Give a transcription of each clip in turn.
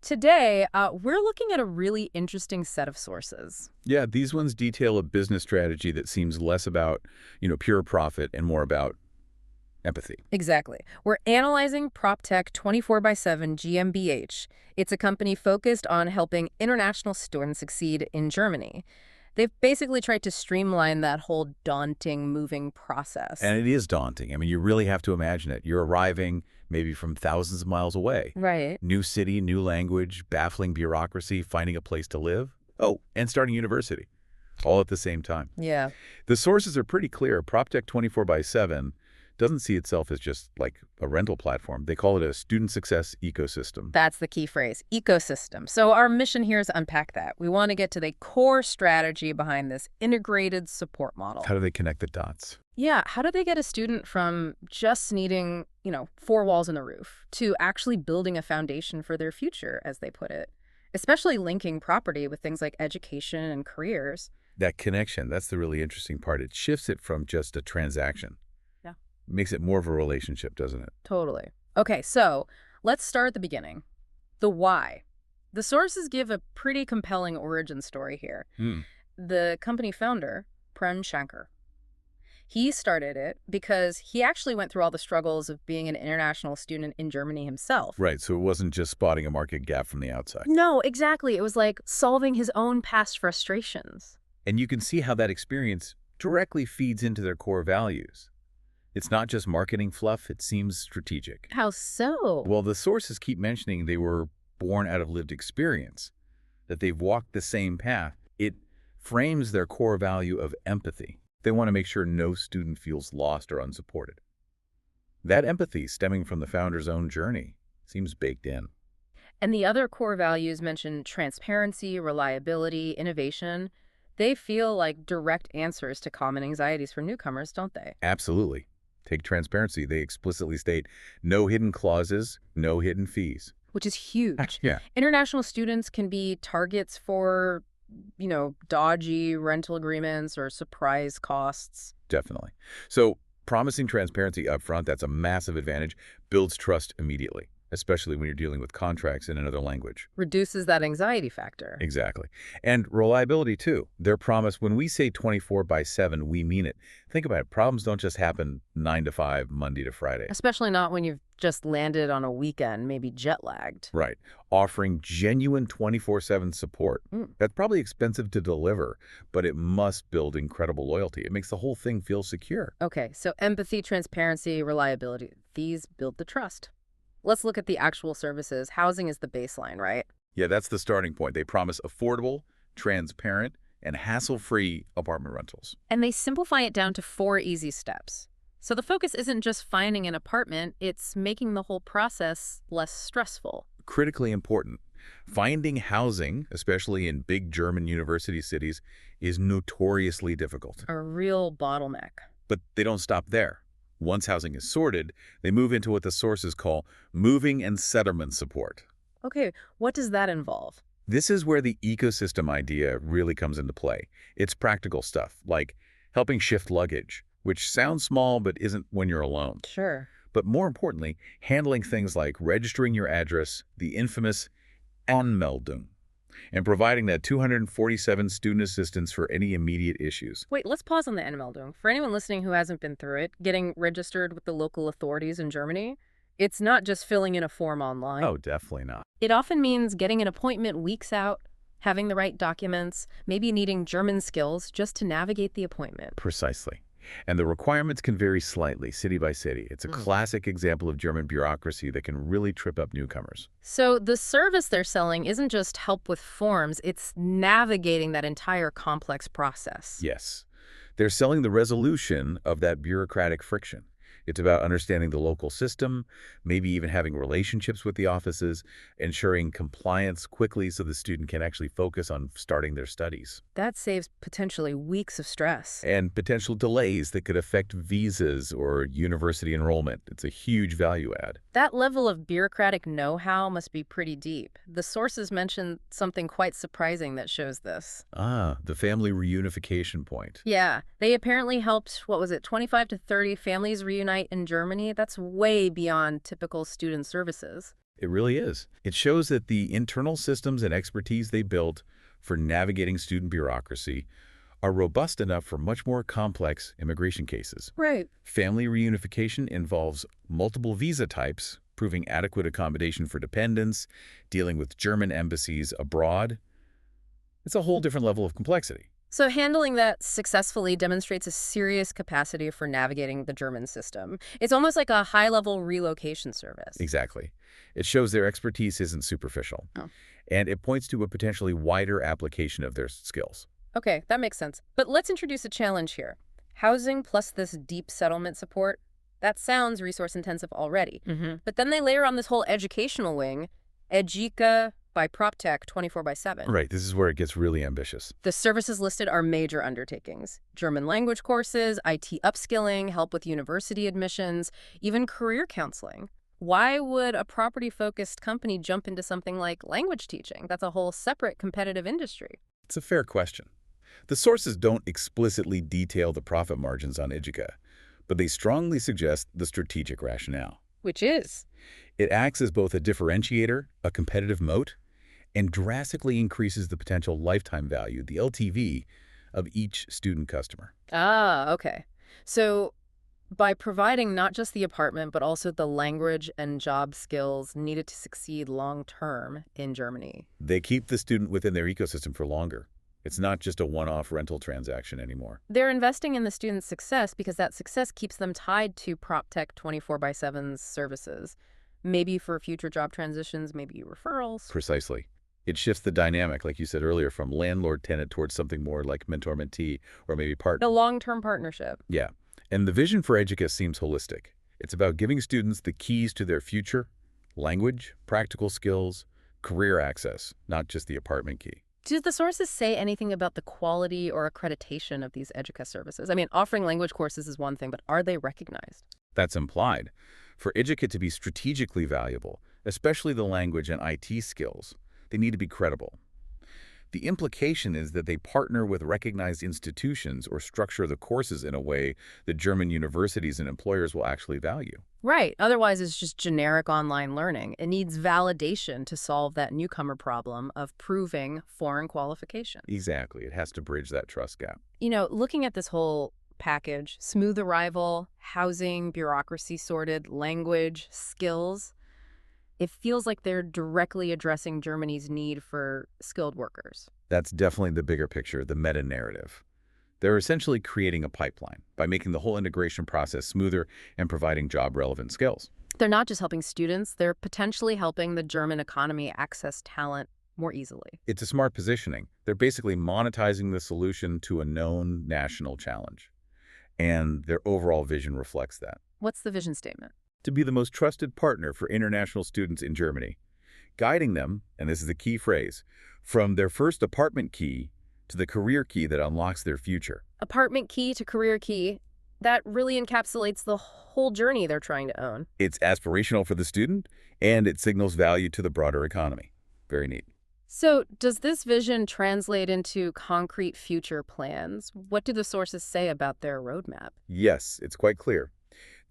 Today, we're looking at a really interesting set of sources. Yeah, these ones detail a business strategy that seems less about, pure profit and more about empathy. Exactly. We're analyzing Proptech 24x7 GmbH. It's a company focused on helping international students succeed in Germany. They've basically tried to streamline that whole daunting moving process. And it is daunting. I mean, you really have to imagine it. You're arriving maybe from thousands of miles away. Right. New city, new language, baffling bureaucracy, finding a place to live. Oh, and starting university, all at the same time. Yeah. The sources are pretty clear. Proptech 24x7 doesn't see itself as just like a rental platform. They call it a student success ecosystem. That's the key phrase, ecosystem. So our mission here is to unpack that. We want to get to the core strategy behind this integrated support model. How do they connect the dots? Yeah, how do they get a student from just needing, four walls and a roof to actually building a foundation for their future, as they put it, especially linking property with things like education and careers? That connection, that's the really interesting part. It shifts it from just a transaction. Yeah. Makes it more of a relationship, doesn't it? Totally. Okay, so let's start at the beginning. The why. The sources give a pretty compelling origin story here. The company founder, Prem Shankar, he started it because he actually went through all the struggles of being an international student in Germany himself. Right, so it wasn't just spotting a market gap from the outside. No, exactly. It was like solving his own past frustrations. And you can see how that experience directly feeds into their core values. It's not just marketing fluff, it seems strategic. How so? Well, the sources keep mentioning they were born out of lived experience, that they've walked the same path. It frames their core value of empathy. They want to make sure no student feels lost or unsupported. That empathy, stemming from the founder's own journey, seems baked in. And the other core values mention transparency, reliability, innovation. They feel like direct answers to common anxieties for newcomers, don't they? Absolutely. Take transparency. They explicitly state no hidden clauses, no hidden fees. Which is huge. Yeah. International students can be targets for, dodgy rental agreements or surprise costs. Definitely. So promising transparency up front, that's a massive advantage, builds trust immediately, especially when you're dealing with contracts in another language. Reduces that anxiety factor. Exactly. And reliability, too. Their promise, when we say 24x7, we mean it. Think about it. Problems don't just happen 9 to 5, Monday to Friday. Especially not when you've just landed on a weekend, maybe jet lagged. Right. Offering genuine 24/7 support. That's probably expensive to deliver, but it must build incredible loyalty. It makes the whole thing feel secure. Okay, so empathy, transparency, reliability. These build the trust. Let's look at the actual services. Housing is the baseline, right? Yeah, that's the starting point. They promise affordable, transparent, and hassle-free apartment rentals. And they simplify it down to 4 easy steps. So the focus isn't just finding an apartment, it's making the whole process less stressful. Critically important. Finding housing, especially in big German university cities, is notoriously difficult. A real bottleneck. But they don't stop there. Once housing is sorted, they move into what the sources call moving and settlement support. Okay, what does that involve? This is where the ecosystem idea really comes into play. It's practical stuff, like helping shift luggage, which sounds small but isn't when you're alone. Sure. But more importantly, handling things like registering your address, the infamous Anmeldung, and providing that 247 student assistance for any immediate issues. Wait, let's pause on the Anmeldung. For anyone listening who hasn't been through it, getting registered with the local authorities in Germany, it's not just filling in a form online. Oh, definitely not. It often means getting an appointment weeks out, having the right documents, maybe needing German skills just to navigate the appointment. Precisely. And the requirements can vary slightly, city by city. It's a classic example of German bureaucracy that can really trip up newcomers. So the service they're selling isn't just help with forms, it's navigating that entire complex process. Yes. They're selling the resolution of that bureaucratic friction. It's about understanding the local system, maybe even having relationships with the offices, ensuring compliance quickly so the student can actually focus on starting their studies. That saves potentially weeks of stress. And potential delays that could affect visas or university enrollment. It's a huge value add. That level of bureaucratic know-how must be pretty deep. The sources mention something quite surprising that shows this. Ah, the family reunification point. Yeah, they apparently helped, 25 to 30 families reunite in Germany. That's way beyond typical student services. It really is. It shows that the internal systems and expertise they built for navigating student bureaucracy are robust enough for much more complex immigration cases. Right. Family reunification involves multiple visa types, proving adequate accommodation for dependents, dealing with German embassies abroad. It's a whole different level of complexity. So handling that successfully demonstrates a serious capacity for navigating the German system. It's almost like a high-level relocation service. Exactly. It shows their expertise isn't superficial, and it points to a potentially wider application of their skills. Okay, that makes sense. But let's introduce a challenge here. Housing plus this deep settlement support, that sounds resource-intensive already. But then they layer on this whole educational wing, Educa by Proptech 24x7. Right, this is where it gets really ambitious. The services listed are major undertakings. German language courses, IT upskilling, help with university admissions, even career counseling. Why would a property-focused company jump into something like language teaching? That's a whole separate competitive industry. It's a fair question. The sources don't explicitly detail the profit margins on Educa, but they strongly suggest the strategic rationale. Which is? It acts as both a differentiator, a competitive moat, and drastically increases the potential lifetime value, the LTV, of each student customer. Ah, okay. So by providing not just the apartment, but also the language and job skills needed to succeed long-term in Germany. They keep the student within their ecosystem for longer. It's not just a one-off rental transaction anymore. They're investing in the student's success because that success keeps them tied to Proptech 24x7's services. Maybe for future job transitions, maybe referrals. Precisely. It shifts the dynamic, like you said earlier, from landlord-tenant towards something more like mentor-mentee or maybe partner. A long-term partnership. Yeah. And the vision for Educa seems holistic. It's about giving students the keys to their future, language, practical skills, career access, not just the apartment key. Do the sources say anything about the quality or accreditation of these Educa services? I mean, offering language courses is one thing, but are they recognized? That's implied. For Educa to be strategically valuable, especially the language and IT skills, they need to be credible. The implication is that they partner with recognized institutions or structure the courses in a way that German universities and employers will actually value. Right. Otherwise, it's just generic online learning. It needs validation to solve that newcomer problem of proving foreign qualification. Exactly. It has to bridge that trust gap. You know, looking at this whole package, smooth arrival, housing, bureaucracy sorted, language, skills, it feels like they're directly addressing Germany's need for skilled workers. That's definitely the bigger picture, the meta-narrative. They're essentially creating a pipeline by making the whole integration process smoother and providing job-relevant skills. They're not just helping students, they're potentially helping the German economy access talent more easily. It's a smart positioning. They're basically monetizing the solution to a known national challenge. And their overall vision reflects that. What's the vision statement? To be the most trusted partner for international students in Germany, guiding them, and this is the key phrase, from their first apartment key to the career key that unlocks their future. Apartment key to career key, that really encapsulates the whole journey they're trying to own. It's aspirational for the student, and it signals value to the broader economy. Very neat. So does this vision translate into concrete future plans? What do the sources say about their roadmap? Yes, it's quite clear.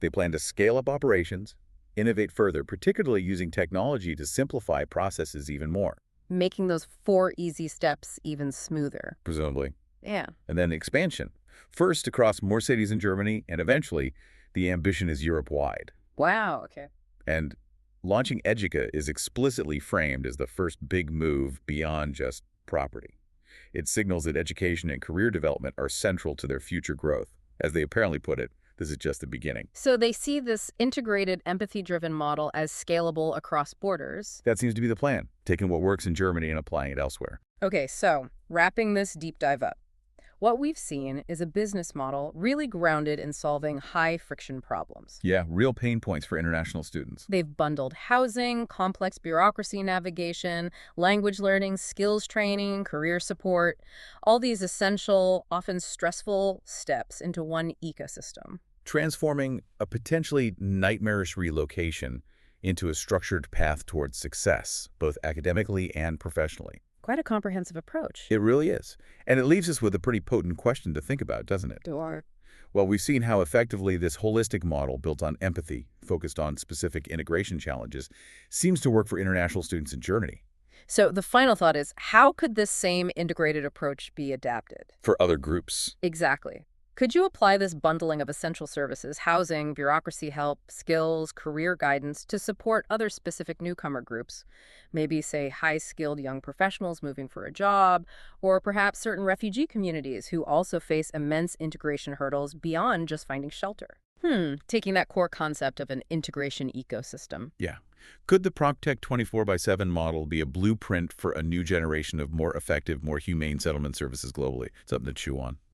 They plan to scale up operations, innovate further, particularly using technology to simplify processes even more. Making those 4 easy steps even smoother. Presumably. Yeah. And then expansion. First across more cities in Germany, and eventually, the ambition is Europe-wide. Wow, okay. And launching Educa is explicitly framed as the first big move beyond just property. It signals that education and career development are central to their future growth. As they apparently put it, this is just the beginning. So they see this integrated, empathy-driven model as scalable across borders. That seems to be the plan, taking what works in Germany and applying it elsewhere. Okay, so wrapping this deep dive up, what we've seen is a business model really grounded in solving high-friction problems. Yeah, real pain points for international students. They've bundled housing, complex bureaucracy navigation, language learning, skills training, career support, all these essential, often stressful steps into one ecosystem. Transforming a potentially nightmarish relocation into a structured path towards success, both academically and professionally. Quite a comprehensive approach. It really is. And it leaves us with a pretty potent question to think about, doesn't it? Sure. Well, we've seen how effectively this holistic model built on empathy, focused on specific integration challenges, seems to work for international students in Germany. So the final thought is, how could this same integrated approach be adapted? For other groups. Exactly. Could you apply this bundling of essential services, housing, bureaucracy help, skills, career guidance to support other specific newcomer groups? Maybe, say, high-skilled young professionals moving for a job, or perhaps certain refugee communities who also face immense integration hurdles beyond just finding shelter. Taking that core concept of an integration ecosystem. Yeah. Could the Proptech 24x7 model be a blueprint for a new generation of more effective, more humane settlement services globally? Something to chew on.